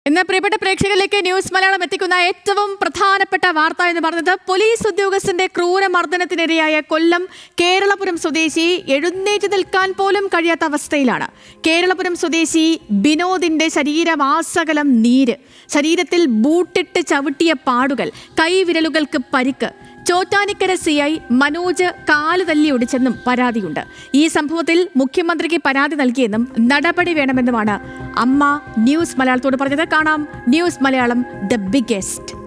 ഇന്ന് പ്രിയപ്പെട്ട പ്രേക്ഷകരിലേക്ക് ന്യൂസ് മലയാളം എത്തിക്കുന്ന ഏറ്റവും പ്രധാനപ്പെട്ട വാർത്ത എന്ന് പറഞ്ഞത് പോലീസ് ഉദ്യോഗസ്ഥന്റെ ക്രൂരമർദ്ദനത്തിനിരയായ കൊല്ലം കേരളപുരം സ്വദേശി എഴുന്നേറ്റ് നിൽക്കാൻ പോലും കഴിയാത്ത അവസ്ഥയിലാണ്. കേരളപുരം സ്വദേശി ബിനോദിന്റെ ശരീരമാസകലം നീര്, ശരീരത്തിൽ ബൂട്ടിട്ട് ചവിട്ടിയ പാടുകൾ, കൈവിരലുകൾക്ക് പരിക്ക്. ചോറ്റാനിക്കര CI മനോജ് കാല് തല്ലി ഒടിച്ചെന്നും പരാതിയുണ്ട്. ഈ സംഭവത്തിൽ മുഖ്യമന്ത്രിക്ക് പരാതി നൽകിയെന്നും നടപടി വേണമെന്നുമാണ് അമ്മ ന്യൂസ് മലയാളത്തോട് പറഞ്ഞത്. കാണാം ന്യൂസ് മലയാളം ദ ബിഗ്ഗസ്റ്റ്.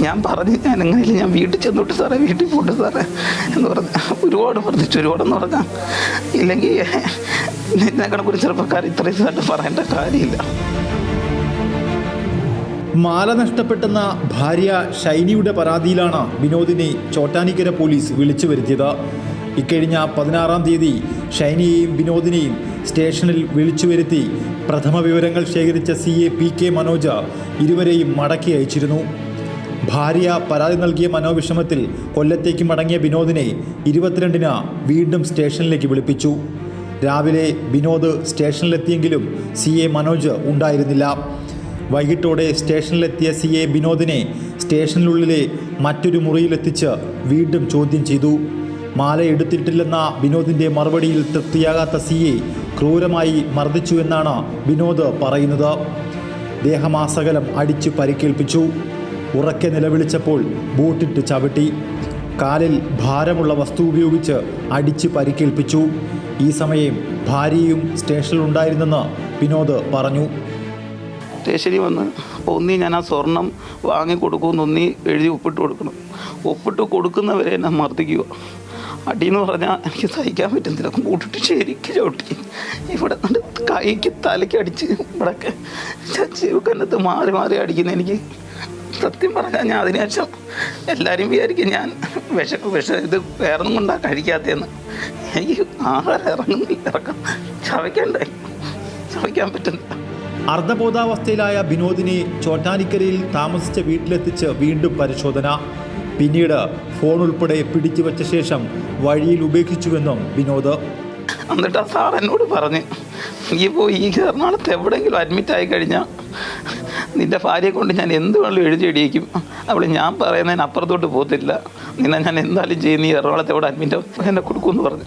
ഞാൻ പറഞ്ഞു, ഞാൻ എങ്ങനെയില്ല, ഞാൻ വീട്ടിൽ ചെന്നോട്ട് സാറേ, വീട്ടിൽ പോട്ട് സാറേ എന്ന് പറഞ്ഞ ഒരുപാട് ഒരുപാടെന്ന് പറഞ്ഞാൽ ഇല്ലെങ്കിൽ എന്നെ കണക്കൊരു ചെറുപ്പക്കാർ ഇത്രയും സാറിന് പറയേണ്ട കാര്യമില്ല. മാല നഷ്ടപ്പെട്ടെന്ന ഭാര്യ ഷൈനിയുടെ പരാതിയിലാണ് ബിനോദിനെ ചോറ്റാനിക്കര പോലീസ് വിളിച്ചു വരുത്തിയത്. ഇക്കഴിഞ്ഞ 16-ാം തീയതി ഷൈനിയെയും ബിനോദിനെയും സ്റ്റേഷനിൽ വിളിച്ചു വരുത്തി പ്രഥമ വിവരങ്ങൾ ശേഖരിച്ച CA PK മനോജ് ഇരുവരെയും മടക്കി അയച്ചിരുന്നു. ഭാര്യ പരാതി നൽകിയ മനോവിഷമത്തിൽ കൊല്ലത്തേക്ക് മടങ്ങിയ ബിനോദിനെ 22-ന് വീണ്ടും സ്റ്റേഷനിലേക്ക് വിളിപ്പിച്ചു. രാവിലെ ബിനോദ് സ്റ്റേഷനിലെത്തിയെങ്കിലും CA മനോജ് ഉണ്ടായിരുന്നില്ല. വൈകിട്ടോടെ സ്റ്റേഷനിലെത്തിയ CA ബിനോദിനെ സ്റ്റേഷനിലുള്ളിലെ മറ്റൊരു മുറിയിലെത്തിച്ച് വീണ്ടും ചോദ്യം ചെയ്തു. മാല എടുത്തിട്ടില്ലെന്ന ബിനോദിൻ്റെ മറുപടിയിൽ തൃപ്തിയാകാത്ത CA ക്രൂരമായി മർദ്ദിച്ചു എന്നാണ് ബിനോദ് പറയുന്നത്. ദേഹമാസകലം അടിച്ചു പരിക്കേൽപ്പിച്ചു. ഉറക്കെ നിലവിളിച്ചപ്പോൾ ബൂട്ടിട്ട് ചവിട്ടി. കാലിൽ ഭാരമുള്ള വസ്തു ഉപയോഗിച്ച് അടിച്ച് പരിക്കേൽപ്പിച്ചു. ഈ സമയം ഭാര്യയും സ്റ്റേഷനിലുണ്ടായിരുന്നെന്ന് ബിനോദ് പറഞ്ഞു. സ്റ്റേഷനിൽ വന്ന് ഒന്നി ഞാൻ ആ സ്വർണം വാങ്ങിക്കൊടുക്കുമെന്ന് ഒന്നി എഴുതി ഒപ്പിട്ട് കൊടുക്കണം. ഒപ്പിട്ട് കൊടുക്കുന്നവരെ എന്നെ മർദ്ദിക്കുക. അടിയെന്ന് പറഞ്ഞാൽ എനിക്ക് സഹിക്കാൻ പറ്റുന്നില്ല. കൂട്ടിട്ട് ശരിക്കും ചവിട്ടി. ഇവിടെ കൈക്ക് തലയ്ക്ക് അടിച്ച് ഇവിടെയൊക്കെ ചെറുക്കന്നത്ത് മാറി മാറി അടിക്കുന്ന. എനിക്ക് സത്യം പറഞ്ഞാൽ ഞാൻ അതിനുശേഷം എല്ലാവരും വിചാരിക്കും ഞാൻ വിഷം ഇത് വേറൊന്നും കൊണ്ടാണ് കഴിക്കാത്തതെന്ന്. എനിക്ക് ആഹാരം ഇറങ്ങാൻ ചവയ്ക്കാൻ പറ്റുന്നില്ല. അർദ്ധബോധാവസ്ഥയിലായ ബിനോദിനെ ചോറ്റാനിക്കരയിൽ താമസിച്ച വീട്ടിലെത്തിച്ച് വീണ്ടും പരിശോധന. പിന്നീട് ഫോൺ ഉൾപ്പെടെ പിടിച്ചു വച്ച ശേഷം വഴിയിൽ ഉപേക്ഷിച്ചുവെന്നും ബിനോദ്. എന്നിട്ട് ആ സാർ എന്നോട് പറഞ്ഞ്, നീ പോയി ഈ എറണാകുളത്ത് എവിടെയെങ്കിലും അഡ്മിറ്റ് ആയി കഴിഞ്ഞാൽ നിൻ്റെ ഭാര്യയെ കൊണ്ട് ഞാൻ എന്ത് വേണമെങ്കിലും എഴുതി അടിയിക്കും. അവൾ ഞാൻ പറയുന്നതിന് അപ്പുറത്തോട്ട് പോകത്തില്ല. നിന്നെ ഞാൻ എന്തായാലും ചെയ്യും. നീ എറണാകുളത്ത് എവിടെ അഡ്മിറ്റ് എന്നെ കൊടുക്കുമെന്ന് പറഞ്ഞു.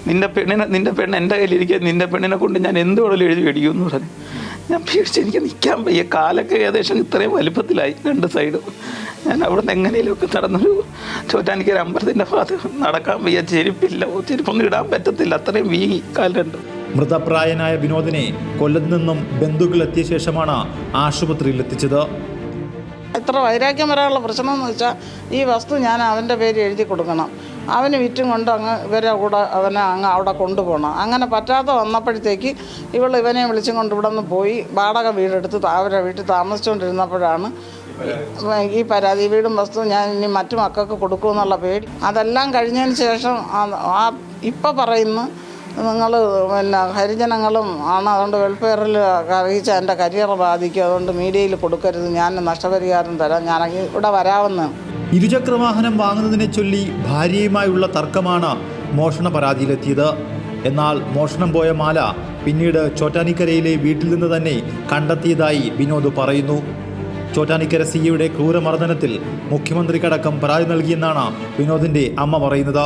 നിൻ്റെ പെണ്ണ് എൻ്റെ കയ്യിലിരിക്കുക. നിൻ്റെ പെണ്ണിനെ കൊണ്ട് ഞാൻ എന്ത് വേണമെങ്കിലും എഴുതി അടിക്കുമെന്ന് പറഞ്ഞു. ഞാൻ പേടിച്ച് എനിക്ക് നിൽക്കാൻ വയ്യ. കാലൊക്കെ ഏകദേശം ഇത്രയും വലുപ്പത്തിലായി രണ്ട് സൈഡും. ഞാൻ അവിടെ നിന്ന് എങ്ങനെയൊക്കെ നടന്നൊരു ചോറ്റാനിക്കര അമ്പലത്തിൻ്റെ ഭാഗത്ത് നടക്കാൻ വയ്യ. ചെരുപ്പില്ല, ചെരുപ്പൊന്നും ഇടാൻ പറ്റത്തില്ല. അത്രയും വീങ്ങി കാൽ രണ്ടും. മൃതപ്രായനായ ബിനോദിനെ കൊല്ലത്ത് നിന്നും ബന്ധുക്കൾ എത്തിയ ശേഷമാണ് ആശുപത്രിയിൽ എത്തിച്ചത്. ഇത്ര വൈരാഗ്യം വരാനുള്ള പ്രശ്നം എന്ന് വെച്ചാൽ ഈ വസ്തു ഞാൻ അവൻ്റെ പേര് എഴുതി കൊടുക്കണം. അവന് വിറ്റും കൊണ്ട് അങ്ങ് ഇവരെ കൂടെ അവനെ അങ്ങ് അവിടെ കൊണ്ടുപോകണം. അങ്ങനെ പറ്റാതെ വന്നപ്പോഴത്തേക്ക് ഇവനെ വിളിച്ചും കൊണ്ട് ഇവിടെ നിന്ന് പോയി വാടക വീടെടുത്ത് അവരുടെ വീട്ടിൽ താമസിച്ചുകൊണ്ടിരുന്നപ്പോഴാണ് ഈ പരാതി. വീടും വസ്തു ഞാൻ ഇനി മറ്റു മക്കൾക്ക് കൊടുക്കുമെന്നുള്ള പേടി. അതെല്ലാം കഴിഞ്ഞതിന് ശേഷം ഇപ്പം പറയുന്നു നിങ്ങൾ ഹരിജനങ്ങളും ആണ്, അതുകൊണ്ട് വെൽഫെയറിൽ അറിയിച്ച എൻ്റെ കരിയർ ബാധിക്കും, അതുകൊണ്ട് മീഡിയയിൽ കൊടുക്കരുത്, ഞാൻ നഷ്ടപരിഹാരം തരാം, ഞാൻ ഇവിടെ വരാമെന്ന്. ഇരുചക്രവാഹനം വാങ്ങുന്നതിനെ ചൊല്ലി ഭാര്യയുമായുള്ള തർക്കമാണ് മോഷണ പരാതിയിലെത്തിയത്. എന്നാൽ മോഷണം പോയ മാല പിന്നീട് ചോറ്റാനിക്കരയിലെ വീട്ടിൽ നിന്ന് തന്നെ കണ്ടെത്തിയതായി ബിനോദ് പറയുന്നു. ചോറ്റാനിക്കര CAയുടെ ക്രൂരമർദ്ദനത്തിൽ മുഖ്യമന്ത്രിക്കടക്കം പരാതി നൽകിയെന്നാണ് ബിനോദിൻ്റെ അമ്മ പറയുന്നത്.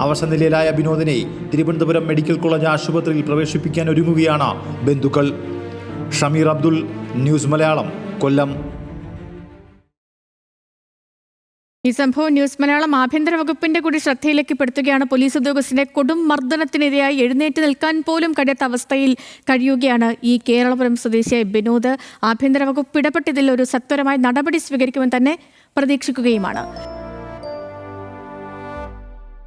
അവശനിലയിലായ ബിനോദിനെ തിരുവനന്തപുരം മെഡിക്കൽ കോളേജ് ആശുപത്രിയിൽ പ്രവേശിപ്പിക്കാൻ ഒരുങ്ങുകയാണ് ബന്ധുക്കൾ. ഷമീർ അബ്ദുൽ, ന്യൂസ് മലയാളം, കൊല്ലം. ഈ സംഭവം ന്യൂസ് മലയാളം ആഭ്യന്തര വകുപ്പിന്റെ കൂടി ശ്രദ്ധയിലേക്ക് പെടുത്തുകയാണ്. പോലീസ് ഉദ്യോഗസ്ഥന്റെ കൊടും മർദ്ദനത്തിനിരയായി എഴുന്നേറ്റ് നിൽക്കാൻ പോലും കഴിയാത്ത അവസ്ഥയിൽ കഴിയുകയാണ് ഈ കേരളപുരം സ്വദേശിയായ ബിനോദ്. ആഭ്യന്തര വകുപ്പ് ഇടപെട്ടതിൽ ഒരു സത്വരമായ നടപടി സ്വീകരിക്കുമെന്ന് തന്നെ പ്രതീക്ഷിക്കുകയുമാണ്.